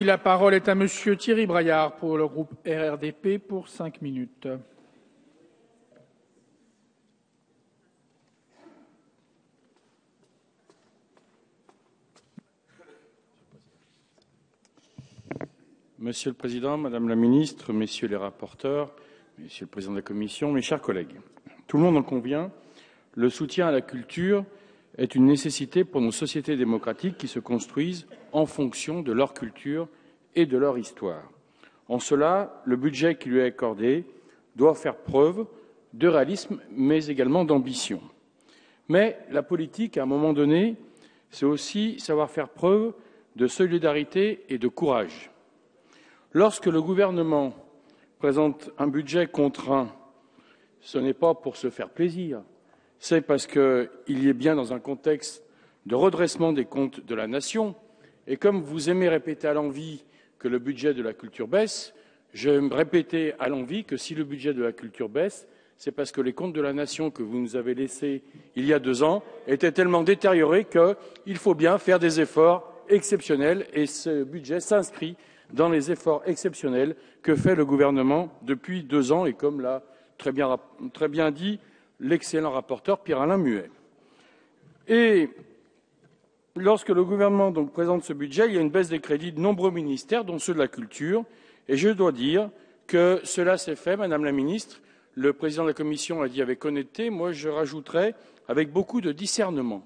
La parole est à Monsieur Thierry Braillard pour le groupe RRDP pour 5 minutes. Monsieur le Président, Madame la Ministre, Messieurs les rapporteurs, Monsieur le Président de la Commission, mes chers collègues, tout le monde en convient, le soutien à la culture est une nécessité pour nos sociétés démocratiques qui se construisent en fonction de leur culture et de leur histoire. En cela, le budget qui lui est accordé doit faire preuve de réalisme, mais également d'ambition. Mais la politique, à un moment donné, c'est aussi savoir faire preuve de solidarité et de courage. Lorsque le gouvernement présente un budget contraint, ce n'est pas pour se faire plaisir, c'est parce qu'il y est bien dans un contexte de redressement des comptes de la nation. Et comme vous aimez répéter à l'envi que le budget de la culture baisse, j'aime répéter à l'envi que si le budget de la culture baisse, c'est parce que les comptes de la nation que vous nous avez laissés il y a 2 ans étaient tellement détériorés qu'il faut bien faire des efforts exceptionnels et ce budget s'inscrit dans les efforts exceptionnels que fait le gouvernement depuis 2 ans et comme l'a très bien dit l'excellent rapporteur Pierre-Alain Muet. Et lorsque le gouvernement présente ce budget, il y a une baisse des crédits de nombreux ministères, dont ceux de la culture. Et je dois dire que cela s'est fait, Madame la Ministre, le Président de la Commission l'a dit avec honnêteté, moi je rajouterais avec beaucoup de discernement.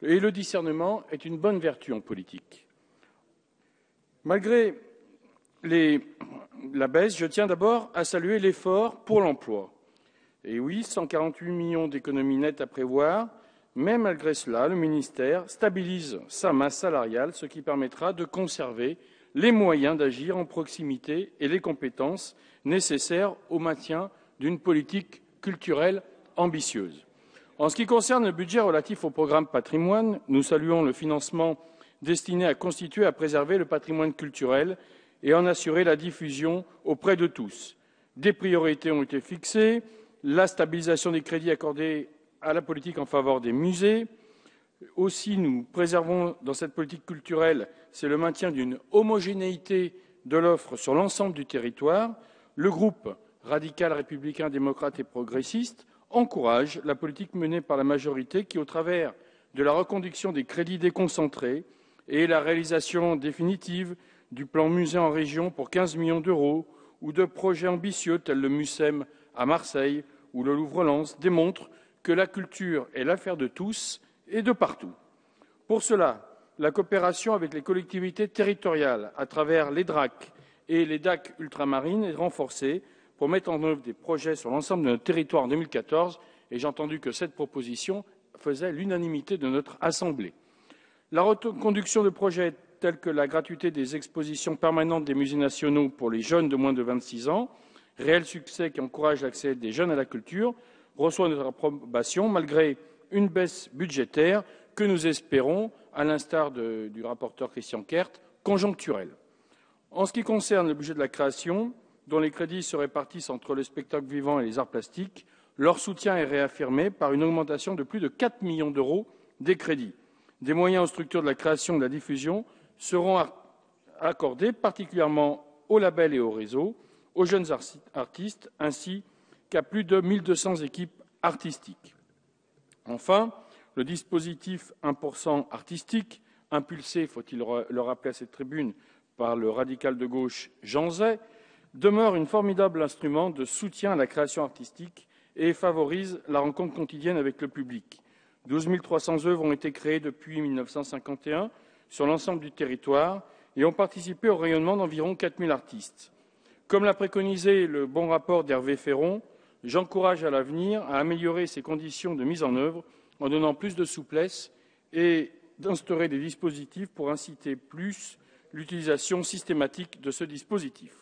Et le discernement est une bonne vertu en politique. Malgré la baisse, je tiens d'abord à saluer l'effort pour l'emploi. Et oui, 148 millions d'économies nettes à prévoir, mais malgré cela, le ministère stabilise sa masse salariale, ce qui permettra de conserver les moyens d'agir en proximité et les compétences nécessaires au maintien d'une politique culturelle ambitieuse. En ce qui concerne le budget relatif au programme patrimoine, nous saluons le financement destiné à constituer, à préserver le patrimoine culturel et en assurer la diffusion auprès de tous. Des priorités ont été fixées, la stabilisation des crédits accordés à la politique en faveur des musées. Aussi, nous préservons dans cette politique culturelle, c'est le maintien d'une homogénéité de l'offre sur l'ensemble du territoire. Le groupe radical, républicain, démocrate et progressiste encourage la politique menée par la majorité qui, au travers de la reconduction des crédits déconcentrés et la réalisation définitive du plan musée en région pour 15 millions d'euros ou de projets ambitieux tels le MUSEM à Marseille ou le Louvre-Lens démontrent que la culture est l'affaire de tous et de partout. Pour cela, la coopération avec les collectivités territoriales à travers les DRAC et les DAC ultramarines est renforcée pour mettre en œuvre des projets sur l'ensemble de notre territoire en 2014 et j'ai entendu que cette proposition faisait l'unanimité de notre Assemblée. La reconduction de projets tels que la gratuité des expositions permanentes des musées nationaux pour les jeunes de moins de 26 ans, réel succès qui encourage l'accès des jeunes à la culture, reçoit notre approbation malgré une baisse budgétaire que nous espérons, à l'instar du rapporteur Christian Kert, conjoncturelle. En ce qui concerne le budget de la création, dont les crédits se répartissent entre le spectacle vivant et les arts plastiques, leur soutien est réaffirmé par une augmentation de plus de 4 millions d'euros des crédits. Des moyens aux structures de la création et de la diffusion seront accordés particulièrement aux labels et aux réseaux, aux jeunes artistes, ainsi qu'à plus de 1200 équipes artistiques. Enfin, le dispositif 1% artistique, impulsé, faut-il le rappeler à cette tribune, par le radical de gauche Jean Zay, demeure un formidable instrument de soutien à la création artistique et favorise la rencontre quotidienne avec le public. 12 300 œuvres ont été créées depuis 1951 sur l'ensemble du territoire et ont participé au rayonnement d'environ 4 000 artistes. Comme l'a préconisé le bon rapport d'Hervé Féron, j'encourage à l'avenir à améliorer ces conditions de mise en œuvre en donnant plus de souplesse et d'instaurer des dispositifs pour inciter plus l'utilisation systématique de ce dispositif.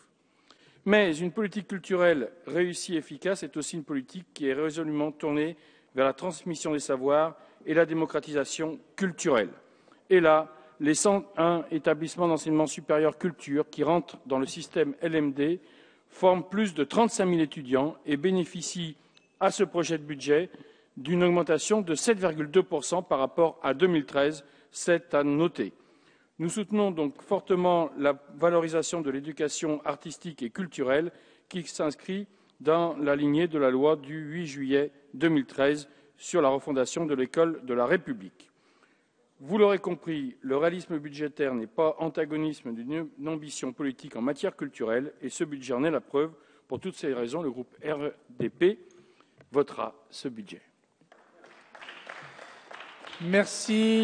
Mais une politique culturelle réussie et efficace est aussi une politique qui est résolument tournée vers la transmission des savoirs et la démocratisation culturelle. Et là, les 101 établissements d'enseignement supérieur culture qui rentrent dans le système LMD forment plus de 35 000 étudiants et bénéficient à ce projet de budget d'une augmentation de 7,2% par rapport à 2013, c'est à noter. Nous soutenons donc fortement la valorisation de l'éducation artistique et culturelle qui s'inscrit dans la lignée de la loi du 8 juillet 2013 sur la refondation de l'école de la République. Vous l'aurez compris, le réalisme budgétaire n'est pas antagonisme d'une ambition politique en matière culturelle et ce budget en est la preuve. Pour toutes ces raisons, le groupe RDP votera ce budget. Merci.